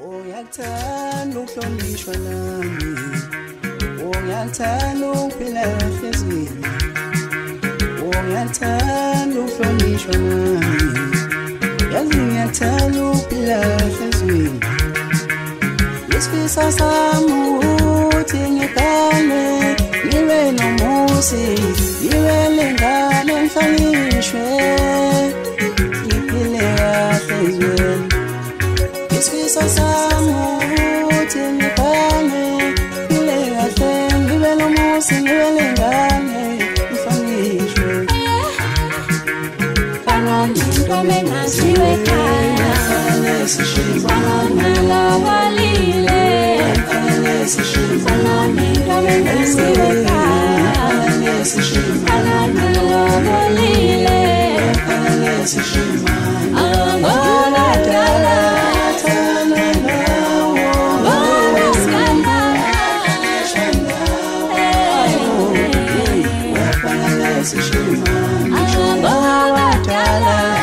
Uyakuthanda ukuhlonishwa nami, uyakuthanda ukuphila kahle ezweni, uyakuthanda ukuhlonishwa nami, yazi ngiyakuthanda ukuphila kahle ezweni. Isifiso sami ukuthi ngigane ngibe nomuzi, ngibe lengane ngihlonishwe, ngiphile kahle ezweni. Isifiso sami ukuthi ngigane ngiphile kahle, ngibe nomuzi, ngibe lengane ngihlonishwe. Kome nasiwe kaya, wanala walile. Salome kome nasiwe kaya, wanala walile. Angona kala, angona skala. Angona kala.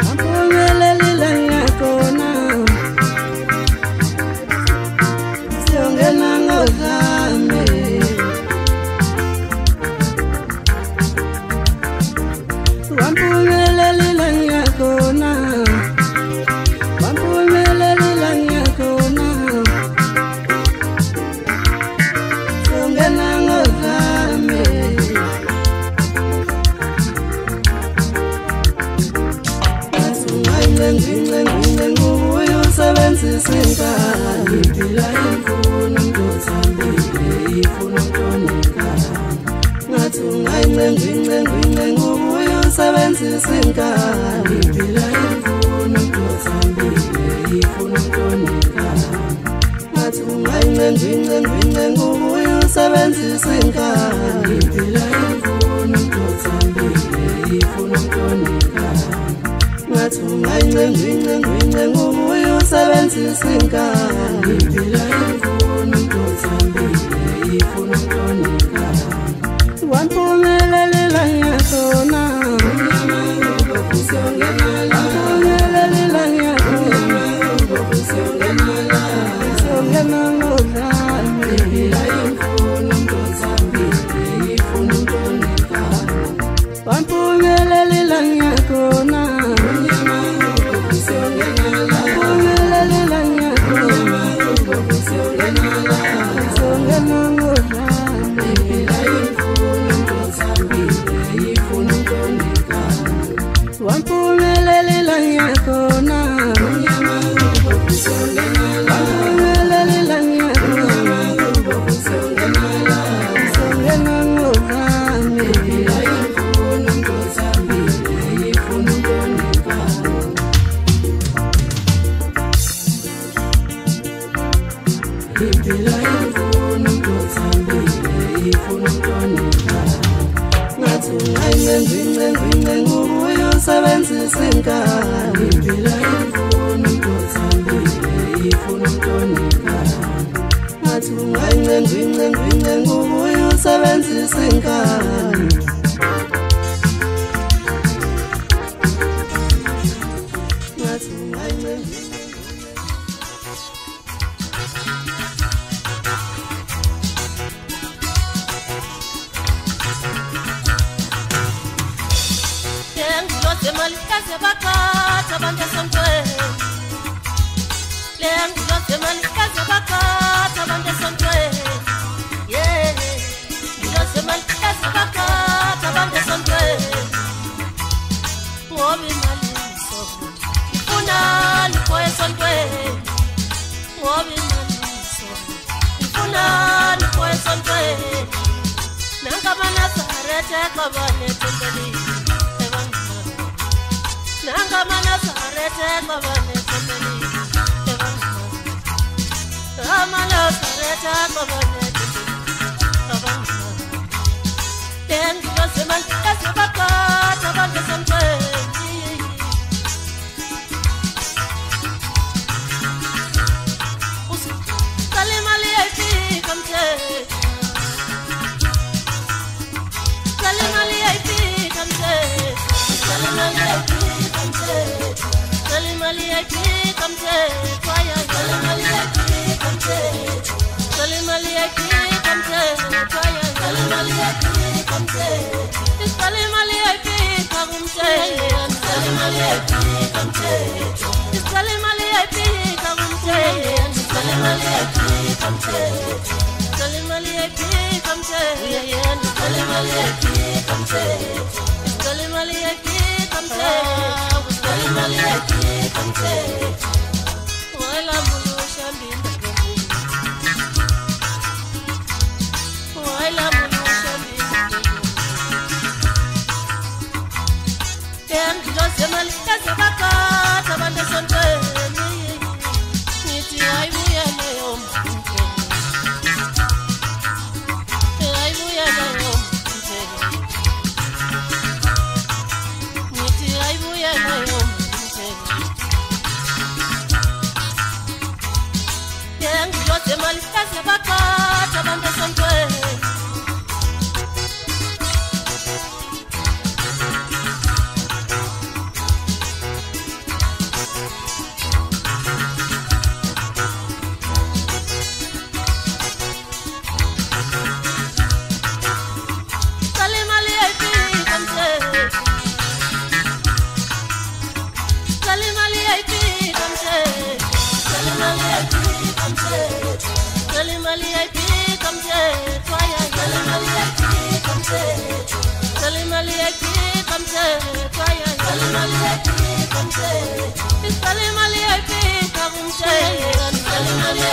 Wampumelelila nyakona, Wampumelelila ngiyakona, wampumelelila ngiyakona, songena ngozame. Ngingce nguye usebenzisa inkani, iphila imfuno ngozambile, ifuna ukutonekana. Ngathi ngingce nguye usebenzisa inkani, iphila imfuno ngozambile, ifuna ukutonekana. Ngathi ngingce nguye usebenzisa inkani, iphila imfuno ngozambile, ifuna ukutonekana. Ngathi ngingce nguye usebenzisa inkani, iphila imfuno ngozambile, ifuna ukutonekana. Wampumelelila ngiyakona, wampumelelila ngiyakona, songena ngozame. Iphila imfuno ngozambile, ifuna ukutonekana. Wampumelelila ngiyakona, wampumelelila ngiyakona, songena ngozame. Iphila imfuno ngozambile, ifuna ukutonekana. Wampumelelila ngiyakona, wampumelelila ngiyakona, songena ngozame. Iphila imfuno ngozambile, ifuna ukutonekana. Iphila imfuno ngozambile, ifuna ukutonekana. Ngathi ngingce nguye usebenzisa inkani, iphila imfuno ngozambile, ifuna ukutonekana. Ngathi ngingce nguye usebenzisa inkani. Ngathi ngingce Malikaze bakatha abantu esontweni, lengiloze malikaze bakatha abantu esontweni, yeah. Ngiloze malikaze bakatha abantu esontweni, ngoba imali ngisobo ifuna likho esontweni, ngoba imali ngisobo ifuna likho esontweni. Nangamanazarete qabane tembelini, Nangamanazarete qabane tembelini, Nangamanazarete qabane tembelini. Ngiloze malikaze bakatha abantu esontweni, usicela imali ayifika mthetho, usicela imali ayifika mthetho, usicela imali ayifika mthetho, usicela imali ayifika mthetho, usicela imali ayifika mthetho, usicela imali ayifika mthetho, usicela imali ayifika mthetho, usicela imali ayifika kumthetho, usicela imali ayifika mthetho, usicela imali ayifika kumthetho, usicela imali ayifika mthetho, usicela imali ayifika mthetho, yeah, usicela imali ayifika mthetho, usicela imali ayifika mthetho, usicela imali ayifika mthetho. Wala mulusha mbinda, wala mulusha mbinda. Ngiloze malikaze bakatha abantu esontweni, ngithi ayibuya leyo mthetho, ayibuya leyo mthetho, ngithi ayibuya leyo mthetho. Ngiloze malikaze bakatha abantu esontweni,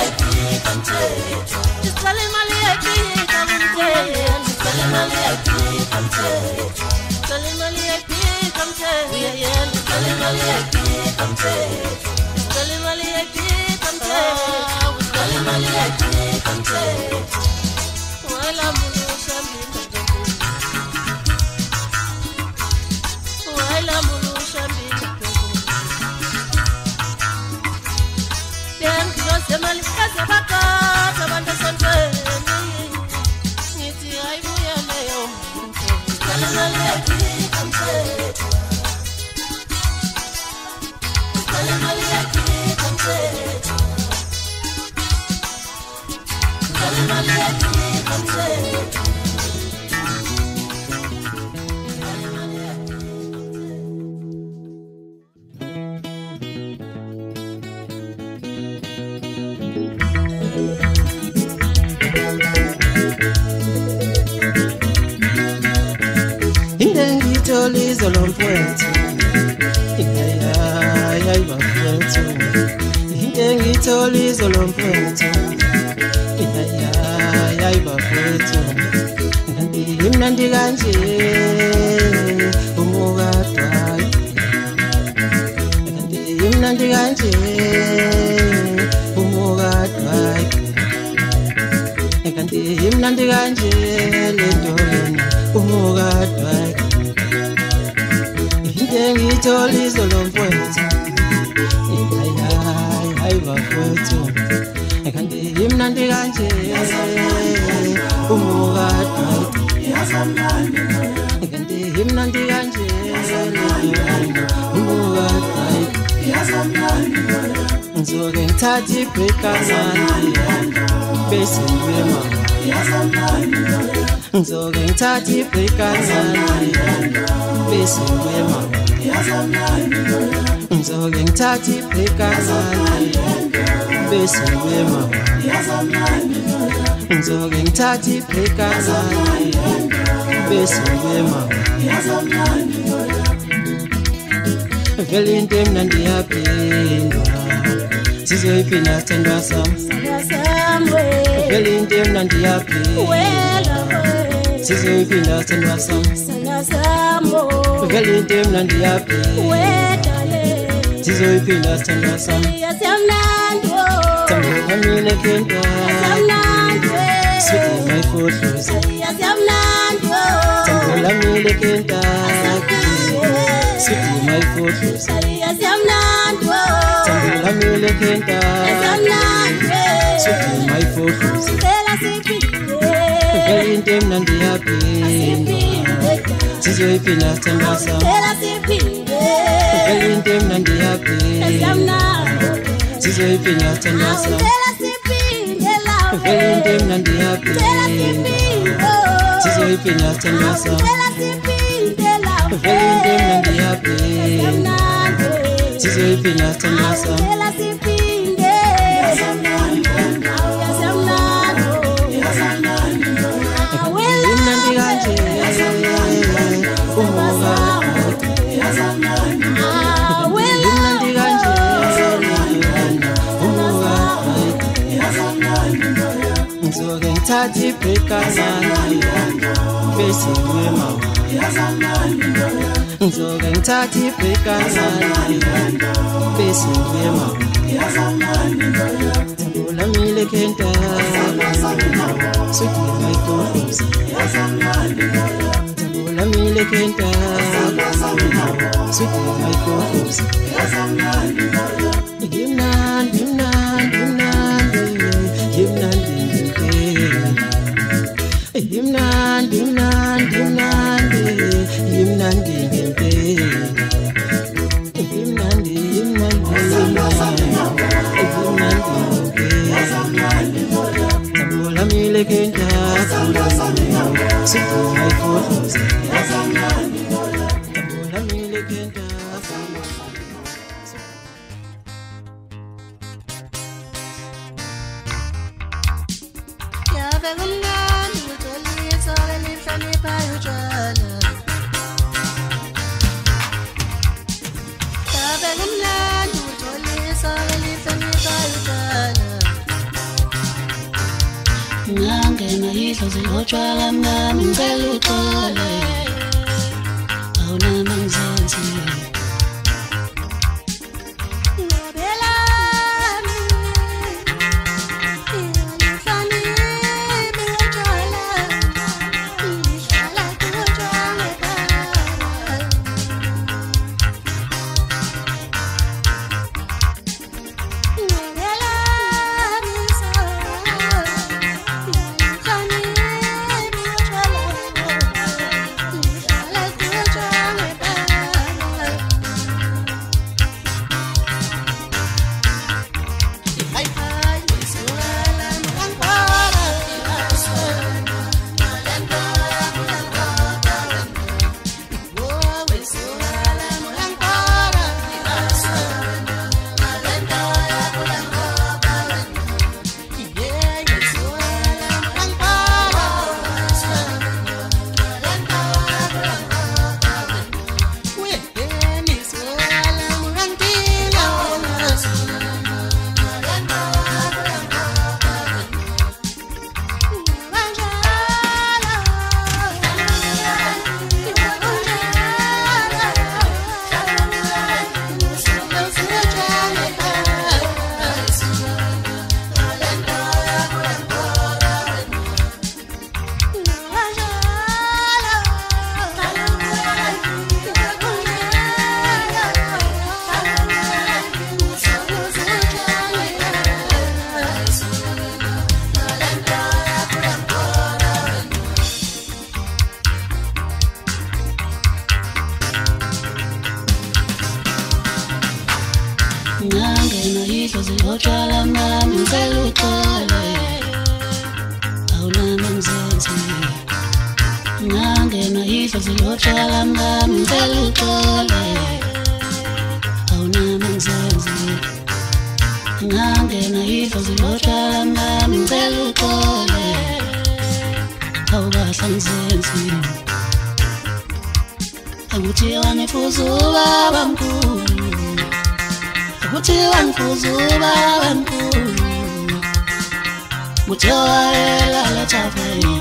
liyaphika mthetho Isicela imali liyaphika kumthetho Isicela imali liyaphika mthetho Isicela imali liyaphika mthetho Isicela imali liyaphika mthetho Isicela imali liyaphika mthetho Isicela imali liyaphika mthetho Wala mulusha mbili Wala mulusha mbili Semali kaze bakata abantu sontweni Ngithi ayibuya leyo Isicela imali yaphika mthetho Isicela imali yaphika mthetho Isicela imali yaphika mthetho Lizo lomfowethu Iyayi bafowethu Ngithola lizo lomfowethu Iyayi bafowethu Kanti imnandi kanje umukadwayo Kanti imnandi kanje umukadwayo Kanti imnandi kanje lento lena umukadwayo Ngithola lizo lomfowethu Iyayi bafowethu Kanti imnandi kanje umukadwayo Kanti imnandi kanje umukadwayo Ngizoke ngithathe ibreak kancane bese ngibuye mama Ngizoke ngithathe ibreak kancane bese ngibuye mama Ngizoke ngithathe ibreak kancane bese ngibuye mama Ngizoke ngithathe ibreak kancane bese ngibuye mama Vele into emnandi yaphindwa Sizoyiphinda sithandwa sami Vele into emnandi yaphindwa Sizoyiphinda sithandwa sami Vele into emnandi yaphindwa Sizoyiphinda sithandwa sami Thandwa mina kenta Sweetie my photos Thandwa mina kenta Sweetie my photos Thandwa mina kenta Sweetie my photos Vele into emnandi yaphindwa Sizoyiphinda sithandwa sami Vele into emnandi yaphindwa Sizoyiphinda sithandwa sami Vele into emnandi yaphindwa Sizoyiphinda sithandwa sami Vele into emnandi yaphindwa Sizoyiphinda sithandwa sami Imnandi kanje Imnandi kanje Ngizoke ngithathe ibreak kancane bese ngibuye mama Ngizoke ngithathe ibreak kancane bese ngibuye mama Thandwa mina kenta Sweetie my photos Thandwa mina kenta Sweetie my photos Imnandi imnandi imnandi imnandi Imnandi imnandi imnandi imnandi ngempela Imnandi imnandi imnandi Thandwa mina kenta Sweetie my photos Thandwa mina kenta idlozi lotshwala mngani ngicela uxole awunama ngizenzi ngangena idlozi lotshwala mngani ngicela uxole awunama ngizenzi ngangena idlozi lotshwala mngani ngicela uxole awunama ngizenzi ngangena idlozi lotshwala mngani ngicela uxole awubahla ngizenzi akuthiwa ngifuza ubaba mkhulu kuthiwa ngifuza ubaba mkhulu kuthiwa elala thaveni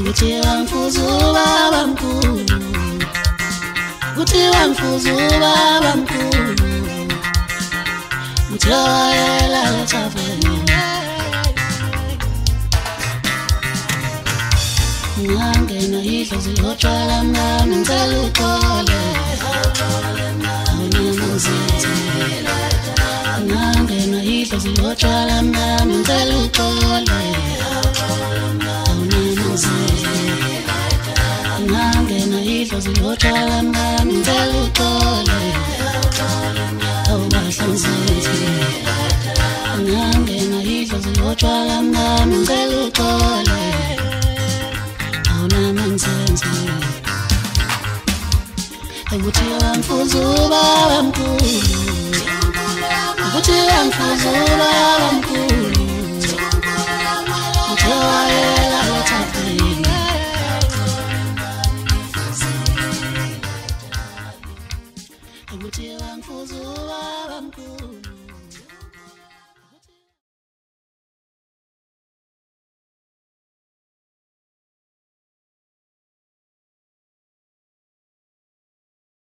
kuthiwa ngifuza ubaba mkhulu kuthiwa ngifuza ubaba mkhulu kuthiwa elala thaveni ngangena idlozi lotshwala mngani ngicela uxole awunama ngizenzi ngangena idlozi lotshwala mngani ngicela uxole awunama ngizenzi ngangena idlozi lotshwala mngani ngicela uxole awubahla ngizenzi ngangena idlozi lotshwala mngani ngicela uxole awunama ngizenzi kuthiwa ngifuza ubaba mkhulu kuthiwa ngifuza ubaba mkhulu